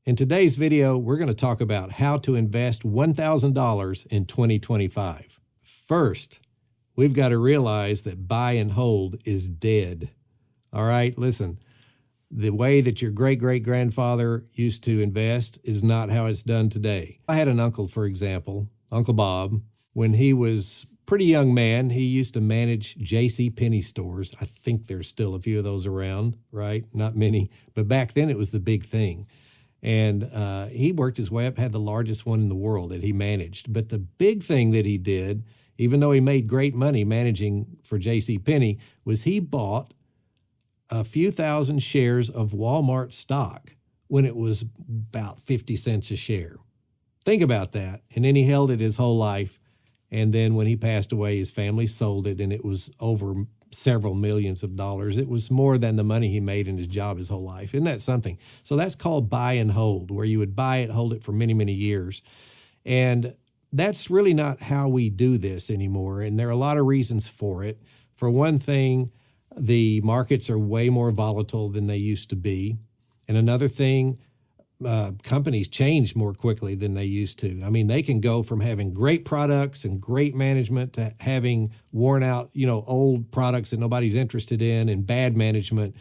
In today's video, we're going to talk about how to invest $1,000 in 2025. First, we've got to realize that buy and hold is dead. All right, listen, the way that your great-great-grandfather used to invest is not how it's done today. I had an uncle, for example, Uncle Bob. When he was a pretty young man, he used to manage JCPenney stores. I think there's still a few of those around, right? Not many, but back then it was the big thing. And he worked his way up, had the largest one in the world that he managed. But the big thing that he did, even though he made great money managing for JCPenney, was he bought a few thousand shares of Walmart stock when it was about 50 cents a share. Think about that. And then he held it his whole life. And then when he passed away, his family sold it, and it was over several millions of dollars. It was more than the money he made in his job his whole life. Isn't that something? So that's called buy and hold, where you would buy it, hold it for many, many years. And that's really not how we do this anymore. And there are a lot of reasons for it. For one thing, the markets are way more volatile than they used to be. And another thing, companies change more quickly than they used to. I mean, they can go from having great products and great management to having worn out, old products that nobody's interested in and bad management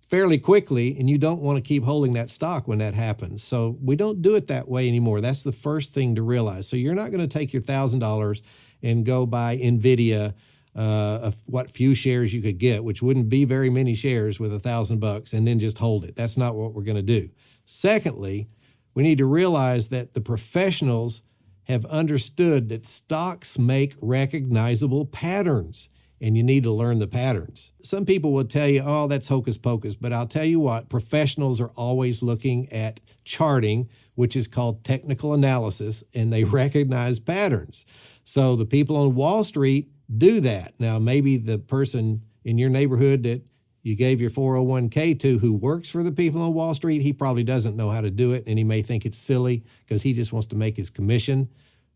fairly quickly. And you don't want to keep holding that stock when that happens. So we don't do it that way anymore. That's the first thing to realize. So you're not going to take your $1,000 and go buy NVIDIA of what few shares you could get, which wouldn't be very many shares with $1,000, and then just hold it. That's not what we're going to do. Secondly, we need to realize that the professionals have understood that stocks make recognizable patterns, and you need to learn the patterns. Some people will tell you, oh, that's hocus pocus, but I'll tell you what, professionals are always looking at charting, which is called technical analysis, and they recognize patterns. So the people on Wall Street do that. Now, maybe the person in your neighborhood that you gave your 401k to who works for the people on Wall Street, he probably doesn't know how to do it, and he may think it's silly because he just wants to make his commission.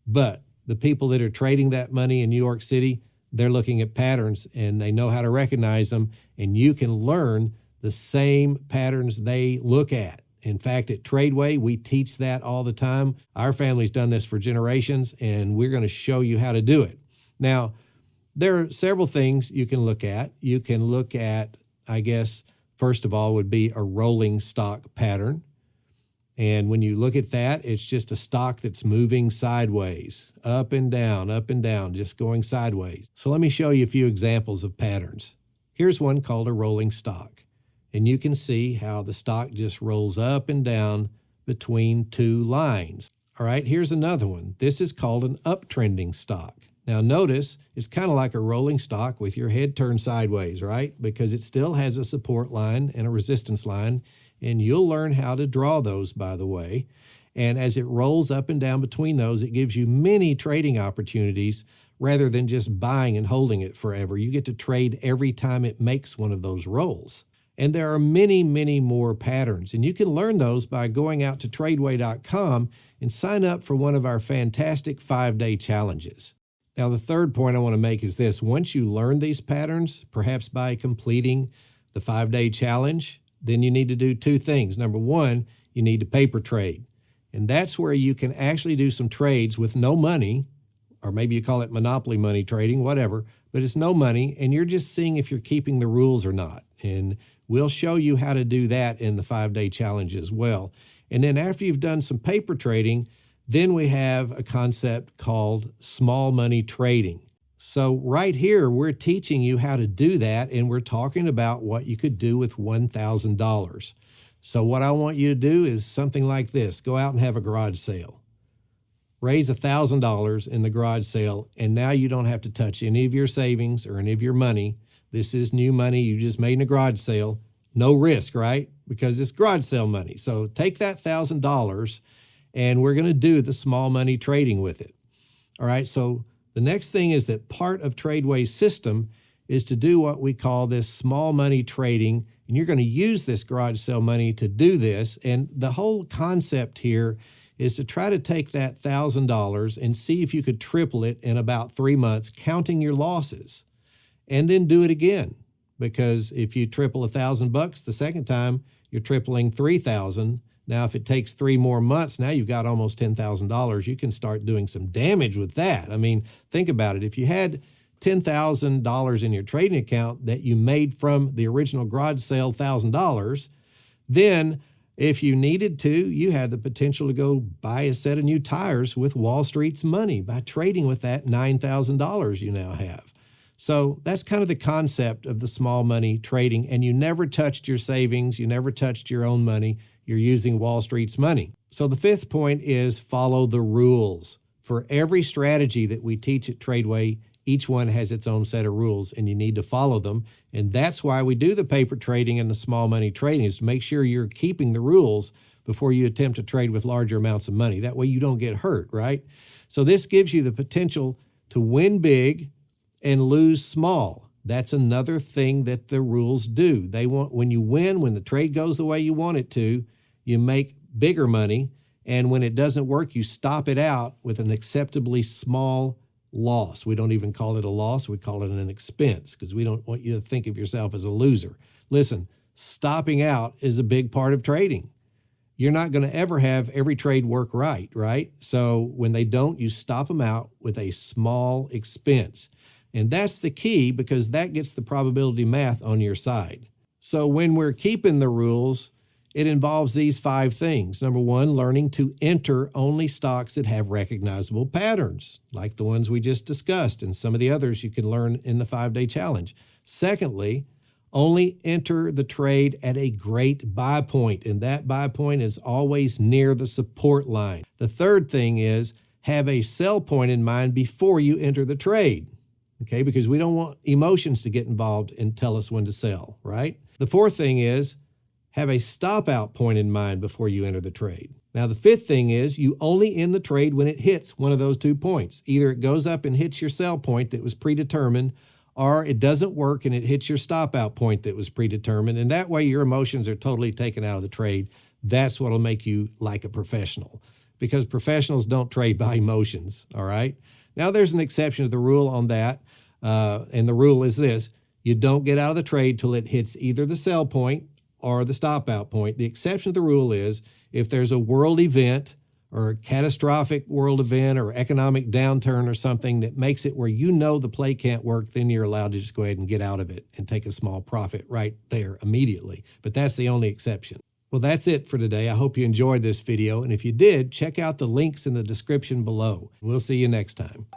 But the people that are trading that money in New York City, they're looking at patterns, and they know how to recognize them, and you can learn the same patterns they look at. In fact, at TRADEway, we teach that all the time. Our family's done this for generations, and we're going to show you how to do it. Now, there are several things you can look at. You can look at, I guess, first of all, would be a rolling stock pattern. And when you look at that, it's just a stock that's moving sideways, up and down, just going sideways. So let me show you a few examples of patterns. Here's one called a rolling stock. And you can see how the stock just rolls up and down between two lines. All right, here's another one. This is called an uptrending stock. Now notice, it's kind of like a rolling stock with your head turned sideways, right? Because it still has a support line and a resistance line, and you'll learn how to draw those, by the way. And as it rolls up and down between those, it gives you many trading opportunities rather than just buying and holding it forever. You get to trade every time it makes one of those rolls. And there are many, many more patterns, and you can learn those by going out to TRADEway.com and sign up for one of our fantastic 5-day challenges. Now, the third point I want to make is this. Once you learn these patterns, perhaps by completing the 5-day challenge, then you need to do two things. Number one, you need to paper trade. And that's where you can actually do some trades with no money, or maybe you call it monopoly money trading, whatever, but it's no money, and you're just seeing if you're keeping the rules or not. And we'll show you how to do that in the 5-day challenge as well. And then after you've done some paper trading, then we have a concept called small money trading. So right here, we're teaching you how to do that, and we're talking about what you could do with $1,000. So what I want you to do is something like this. Go out and have a garage sale. Raise $1,000 in the garage sale, and now you don't have to touch any of your savings or any of your money. This is new money you just made in a garage sale. No risk, right? Because it's garage sale money. So take that $1,000, and we're going to do the small money trading with it. All right, so the next thing is that part of TRADEway's system is to do what we call this small money trading, and you're going to use this garage sale money to do this. And the whole concept here is to try to take that $1,000 and see if you could triple it in about 3 months, counting your losses, and then do it again. Because if you triple $1,000 the second time, you're tripling 3,000. Now, if it takes 3 more months, now you've got almost $10,000. You can start doing some damage with that. I mean, think about it. If you had $10,000 in your trading account that you made from the original garage sale $1,000, then if you needed to, you had the potential to go buy a set of new tires with Wall Street's money by trading with that $9,000 you now have. So that's kind of the concept of the small money trading, and you never touched your savings, you never touched your own money, you're using Wall Street's money. So the fifth point is follow the rules. For every strategy that we teach at TRADEway, each one has its own set of rules, and you need to follow them. And that's why we do the paper trading and the small money trading, is to make sure you're keeping the rules before you attempt to trade with larger amounts of money. That way you don't get hurt, right? So this gives you the potential to win big and lose small. That's another thing that the rules do. They want, when you win, when the trade goes the way you want it to, you make bigger money. And when it doesn't work, you stop it out with an acceptably small loss. We don't even call it a loss. We call it an expense because we don't want you to think of yourself as a loser. Listen, stopping out is a big part of trading. You're not going to ever have every trade work right? So when they don't, you stop them out with a small expense. And that's the key, because that gets the probability math on your side. So when we're keeping the rules, it involves these 5 things. Number 1, learning to enter only stocks that have recognizable patterns, like the ones we just discussed, and some of the others you can learn in the 5-day challenge. Secondly, only enter the trade at a great buy point, and that buy point is always near the support line. The third thing is have a sell point in mind before you enter the trade. Okay, because we don't want emotions to get involved and tell us when to sell, right? The fourth thing is have a stop out point in mind before you enter the trade. Now, the fifth thing is you only end the trade when it hits one of those 2 points. Either it goes up and hits your sell point that was predetermined, or it doesn't work and it hits your stop out point that was predetermined. And that way your emotions are totally taken out of the trade. That's what will make you like a professional, because professionals don't trade by emotions, all right? Now, there's an exception to the rule on that, and the rule is this: you don't get out of the trade till it hits either the sell point or the stop out point. The exception to the rule is if there's a world event or a catastrophic world event or economic downturn or something that makes it where you know the play can't work, then you're allowed to just go ahead and get out of it and take a small profit right there immediately. But that's the only exception. Well, that's it for today. I hope you enjoyed this video, and if you did, check out the links in the description below. We'll see you next time.